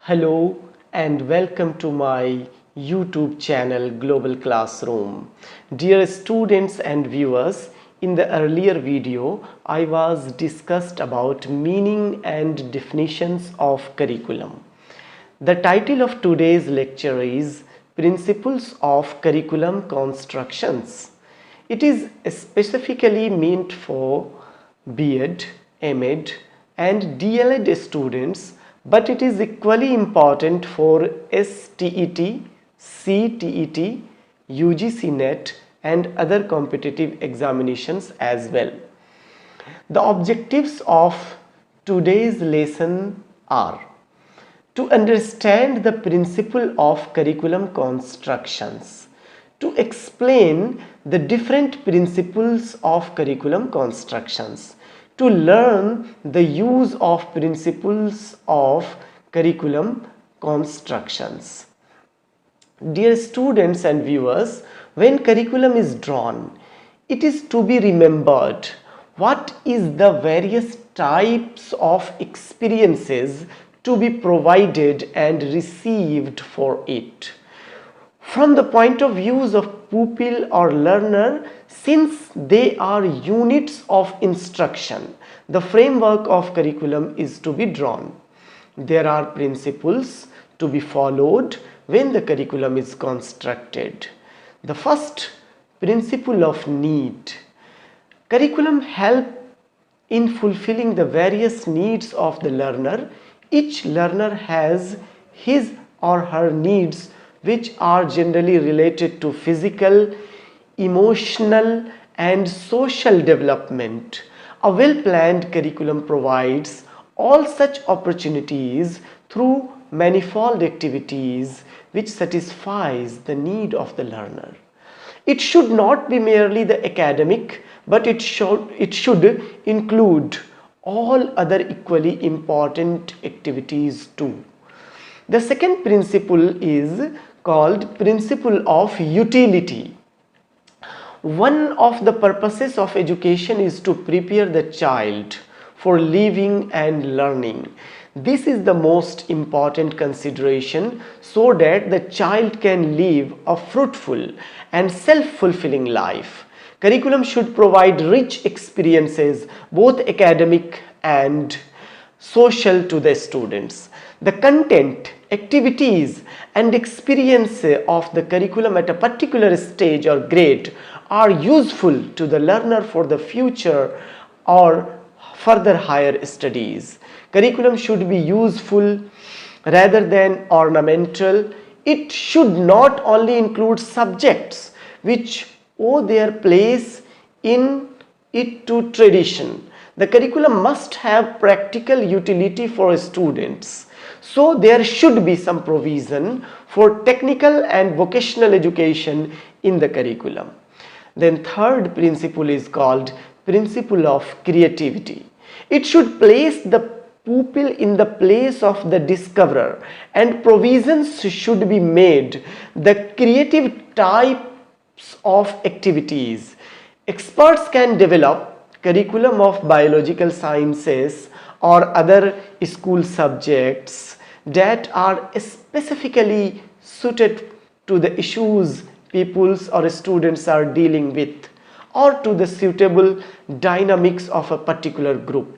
Hello and welcome to my YouTube channel Global Classroom. Dear students and viewers, in the earlier video I was discussed about meaning and definitions of curriculum. The title of today's lecture is Principles of Curriculum Constructions. It is specifically meant for B.Ed, M.Ed and D.El.Ed students, but it is equally important for STET, CTET, UGC NET and other competitive examinations as well. The objectives of today's lesson are to understand the principle of curriculum constructions, to explain the different principles of curriculum constructions, to learn the use of principles of curriculum constructions. Dear students and viewers, when curriculum is drawn, it is to be remembered what is the various types of experiences to be provided and received for it. From the point of view of pupil or learner, since they are units of instruction, the framework of curriculum is to be drawn. There are principles to be followed when the curriculum is constructed. The first principle of need. Curriculum help in fulfilling the various needs of the learner. Each learner has his or her needs which are generally related to physical, emotional and social development. A well-planned curriculum provides all such opportunities through manifold activities which satisfies the need of the learner. It should not be merely the academic, but it should include all other equally important activities too. The second principle is called principle of utility. One of the purposes of education is to prepare the child for living and learning. This is the most important consideration so that the child can live a fruitful and self-fulfilling life. Curriculum should provide rich experiences, both academic and social, to the students. The content, activities and experience of the curriculum at a particular stage or grade are useful to the learner for the future or further higher studies. Curriculum should be useful rather than ornamental. It should not only include subjects which owe their place in it to tradition. The curriculum must have practical utility for students. So there should be some provision for technical and vocational education in the curriculum. Then third principle is called principle of creativity. It should place the pupil in the place of the discoverer and provisions should be made the creative types of activities. Experts can develop curriculum of biological sciences or other school subjects that are specifically suited to the issues pupils or students are dealing with or to the suitable dynamics of a particular group.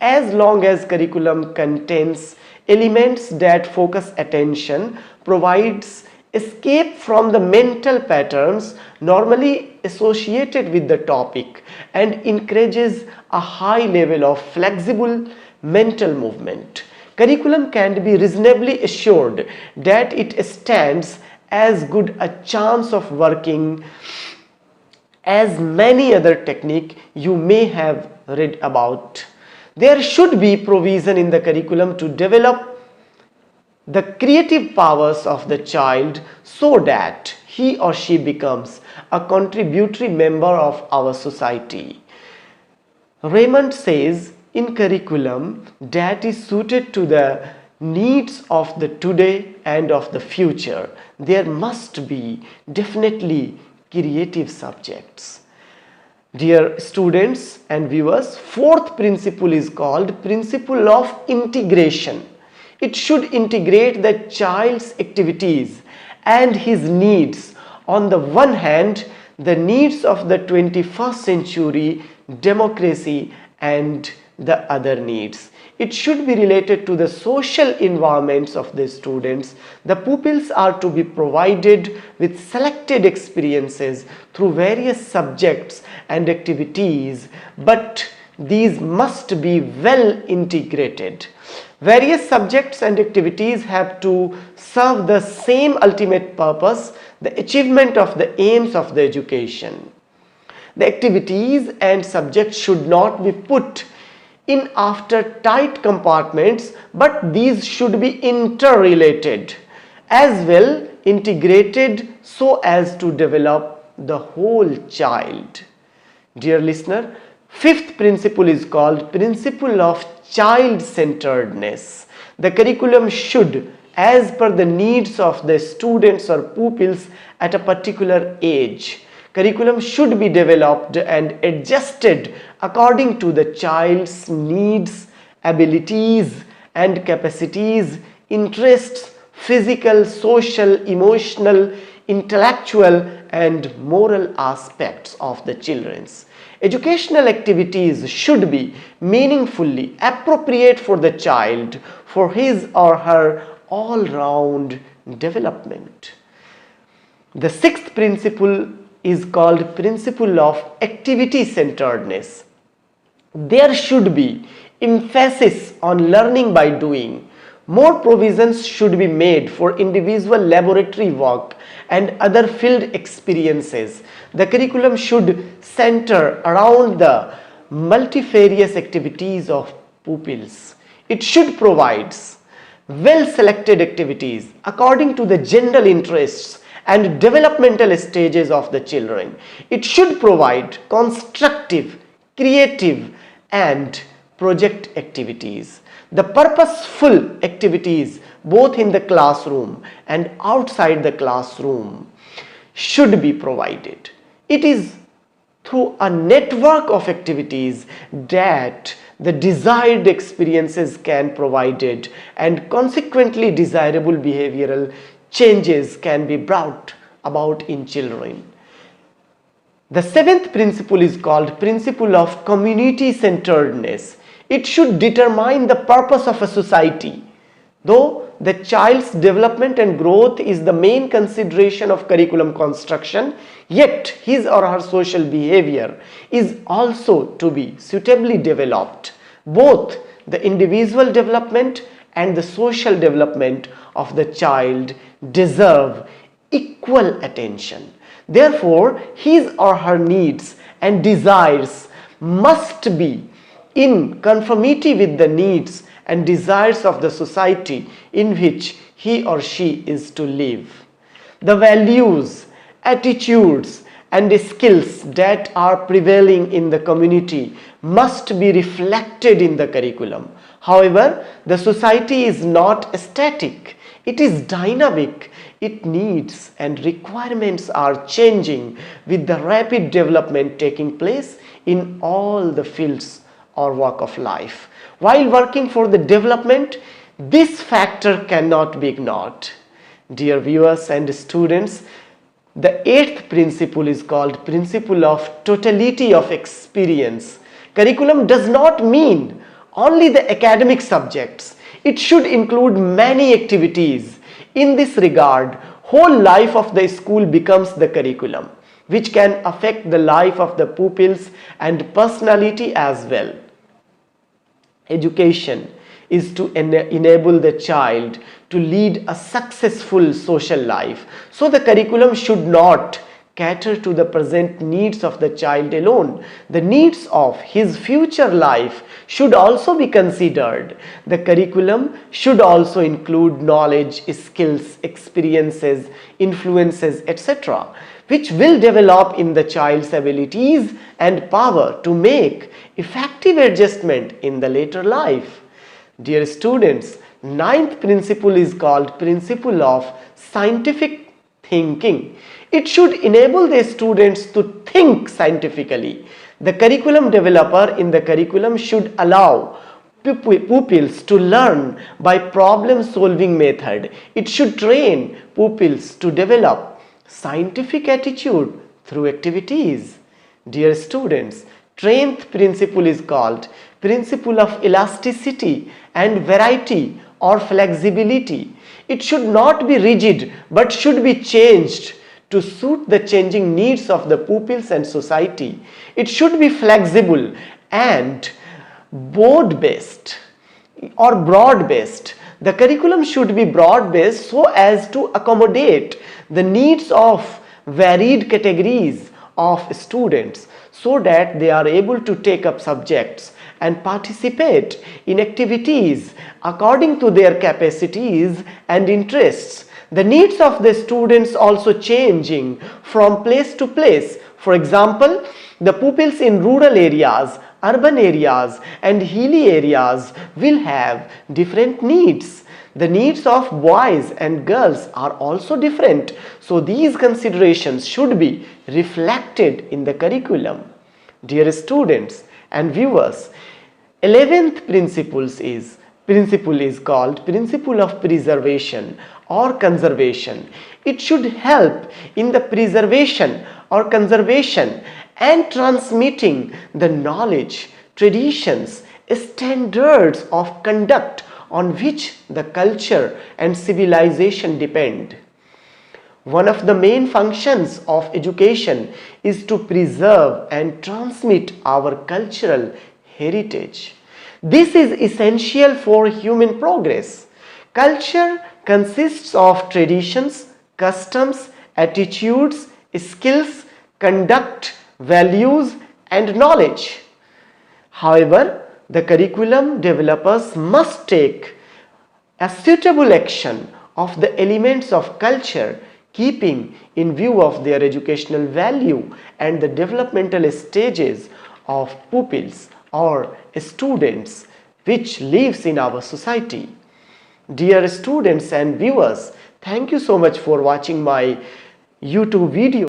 As long as curriculum contains elements that focus attention, provides escape from the mental patterns normally associated with the topic and encourages a high level of flexible mental movement. Curriculum can be reasonably assured that it stands as good a chance of working as many other techniques you may have read about. There should be provision in the curriculum to develop the creative powers of the child so that he or she becomes a contributory member of our society. Raymond says in curriculum that is suited to the needs of the today and of the future, there must be definitely creative subjects. Dear students and viewers, fourth principle is called principle of integration. It should integrate the child's activities and his needs. On the one hand, the needs of the 21st century democracy and the other needs. It should be related to the social environments of the students. The pupils are to be provided with selected experiences through various subjects and activities, but these must be well integrated. Various subjects and activities have to serve the same ultimate purpose, the achievement of the aims of the education. The activities and subjects should not be put in after tight compartments, but these should be interrelated as well, integrated so as to develop the whole child. Dear listener, fifth principle is called principle of child-centeredness. The curriculum should, as per the needs of the students or pupils at a particular age, curriculum should be developed and adjusted according to the child's needs, abilities and capacities, interests, physical, social, emotional, intellectual and moral aspects of the children's. Educational activities should be meaningfully appropriate for the child for his or her all-round development. The sixth principle is called principle of activity-centeredness. There should be emphasis on learning by doing. More provisions should be made for individual laboratory work and other field experiences. The curriculum should center around the multifarious activities of pupils. It should provide well-selected activities according to the general interests and developmental stages of the children. It should provide constructive, creative and project activities. The purposeful activities both in the classroom and outside the classroom should be provided. It is through a network of activities that the desired experiences can be provided and consequently desirable behavioral changes can be brought about in children. The seventh principle is called principle of community-centeredness. It should determine the purpose of a society. Though the child's development and growth is the main consideration of curriculum construction, yet his or her social behavior is also to be suitably developed. Both the individual development and the social development of the child deserve equal attention. Therefore, his or her needs and desires must be in conformity with the needs and desires of the society in which he or she is to live. The values, attitudes and skills that are prevailing in the community must be reflected in the curriculum. However, the society is not static, it is dynamic. Its needs and requirements are changing with the rapid development taking place in all the fields or walk of life. While working for the development, this factor cannot be ignored. Dear viewers and students, the eighth principle is called principle of totality of experience. Curriculum does not mean only the academic subjects. It should include many activities. In this regard, whole life of the school becomes the curriculum, which can affect the life of the pupils and personality as well. Education is to enable the child to lead a successful social life. So the curriculum should not cater to the present needs of the child alone. The needs of his future life should also be considered. The curriculum should also include knowledge, skills, experiences, influences, etc., which will develop in the child's abilities and power to make effective adjustment in the later life. Dear students, ninth principle is called principle of scientific thinking. It should enable the students to think scientifically. The curriculum developer in the curriculum should allow pupils to learn by problem solving method. It should train pupils to develop scientific attitude through activities. Dear students, 10th principle is called principle of elasticity and variety or flexibility. It should not be rigid but should be changed to suit the changing needs of the pupils and society. It should be flexible and board based or broad based. The curriculum should be broad based so as to accommodate the needs of varied categories of students, so that they are able to take up subjects and participate in activities according to their capacities and interests. The needs of the students also changing from place to place. For example, the pupils in rural areas, urban areas and hilly areas will have different needs. The needs of boys and girls are also different. So these considerations should be reflected in the curriculum. Dear students and viewers, 11th principle is called principle of preservation or conservation. It should help in the preservation or conservation and transmitting the knowledge, traditions, standards of conduct on which the culture and civilization depend. One of the main functions of education is to preserve and transmit our cultural heritage. This is essential for human progress. Culture consists of traditions, customs, attitudes, skills, conduct, values, and knowledge. However, the curriculum developers must take a suitable action of the elements of culture, keeping in view of their educational value and the developmental stages of pupils or students which lives in our society. Dear students and viewers, thank you so much for watching my YouTube video.